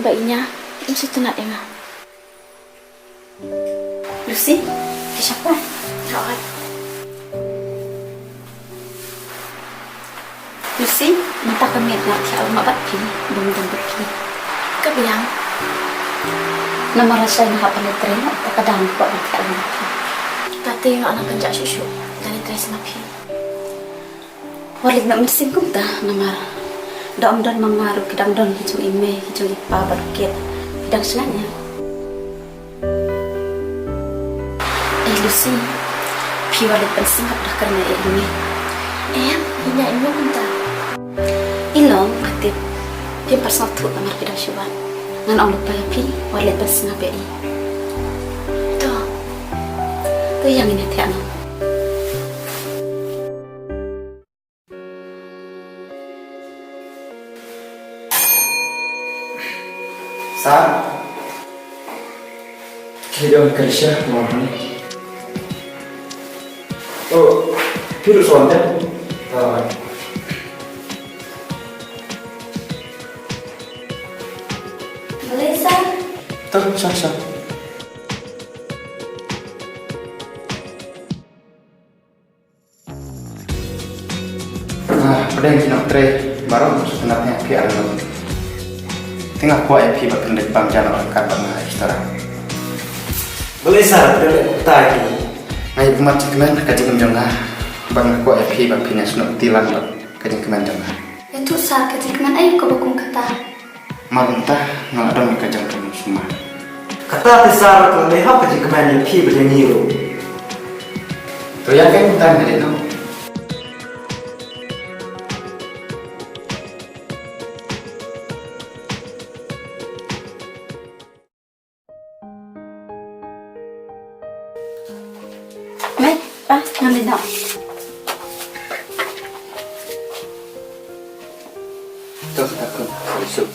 baiknya mesti tenat ya. Lucy, siapa? Rawat. Lucy, minta kami nak tiap mabat pi, belum pergi. Kebiang. Nama rasa nak apa letren atau kadang buat tiap mabat pi. Tadi anak kerja susu dari tres napi. Walid nak mesin kum dah nama. Dam dan mengaruh kedang don hijau ime hijau ipa berket kedang senanya. Lucy, pi Walid bersingap dah kerana ini. Inya ini minta. Ilong katip pi personal tu amar kedang syuban. Ngan orang lupa pi Walid bersingap ini. Tu yang ini tiada. Sir, kita kerja mana ni? Oh, kita sudah. Boleh sah? Tak, sah. Pada yang kita try, baru sebenarnya PR lagi. Tengah kuat yang kita pendek bang jangan orang kabar mengenai istana. Boleh sah, boleh tak ini. Ngai bumat kemen kaji kenjongah bang kuat yang kita pindah senuk tilang bang kaji kemen jongah. Itu sah ketika ayo kau bakung kata. Marentah ngadon kajang kemen semua. Kata besar kalau leha kaji kemen yang pi bernyiru. Tu yang kan kita ngadi no. Mai, pas ngambil dah. Tu takkan besok.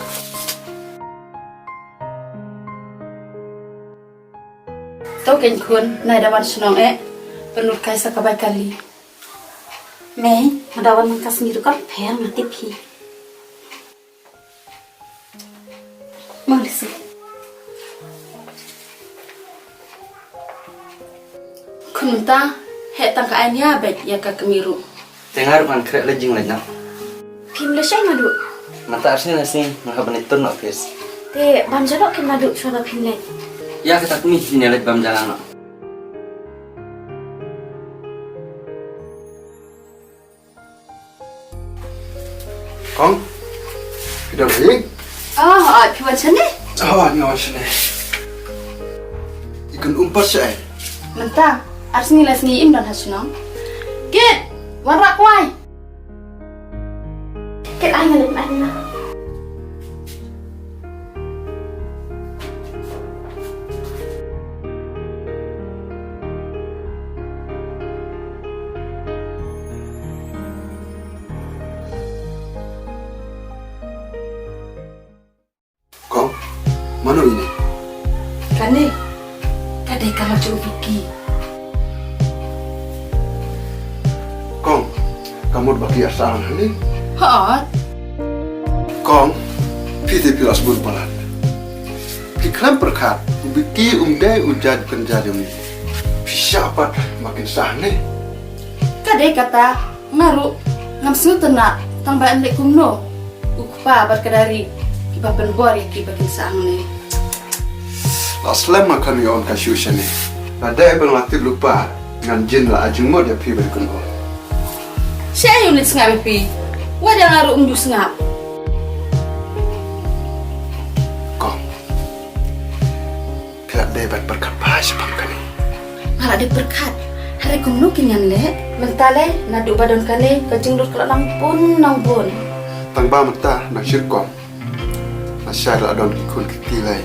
Tahu kan kun, nai dawan senong penuh kaisa kabai kali. Mai, dawan mangkas ngiru kan per mati pi. Mau disi. Kunta, tangka anya baik ya ka kemiru. Tengah rukan kerek lejing lejang. Pim lesai madu. Mata arsnya nasi mengapa benitun nak pes. Te bam jarok ke madu suara pim le. Ya kita kumi ini lek bam jalan nak. Kong, kita lagi. Piwan sana. Ni awas ni. Ikan umpat saya. Mentah, ars ni les ni im dan hasunong. Get, warak wai. Get ay ngalip na. Kong, mana ini? Kane, kadai kalau cuci Vicky. Kong, kamu bagi asal ni? Hot. Kong, piti pilas berbalan. Kiklan perkat, biki umdai ujad penjadi ni. Siapa makin sah ni? Kadai kata ngaru ngam sunu tenak tambaan lek kumno. Ukpa berkedari kiba penbor ya kiba kisang ni. Aslam makan yon kasyusha ni. Nada ibang latih lupa ngan jin la ajung mo dia pi berkuno. Saya yang lihat ngap pi. Wadah ngaru undus ngap. Kong, pihak debat berkat bahasa pangkani. Malah dia berkat. Hari kumno kinyan le. Mentale nadu badan kane kajing dur kala nang pun. Tang ba mata nak syirkom. Nasyar adon kikun kitilai.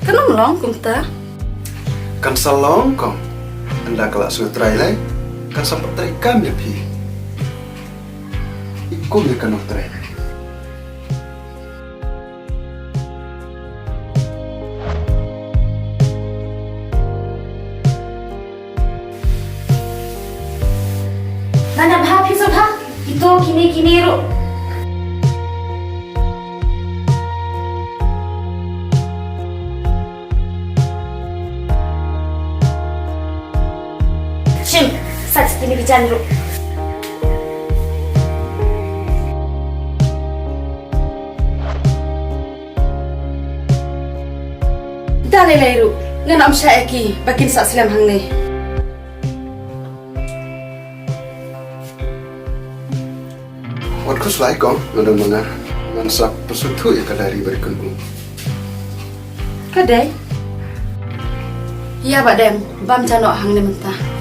Kenapa long kumta? Kan salong kong. Anda kelak sutrai lai. Kan sampai terikan ya pi. Ikut ya kan utrai. Mana bah pisau bah? Itu kini ru. sini bijan ru. Dale ru. Ngana am sya eki bakin sa slam hang ni. Wat kus lai kong ngada mga ngan sa pesutu ya kadari berikun ku. Kadai? Iya, Pak Dem. Bam janok hang ni mentah.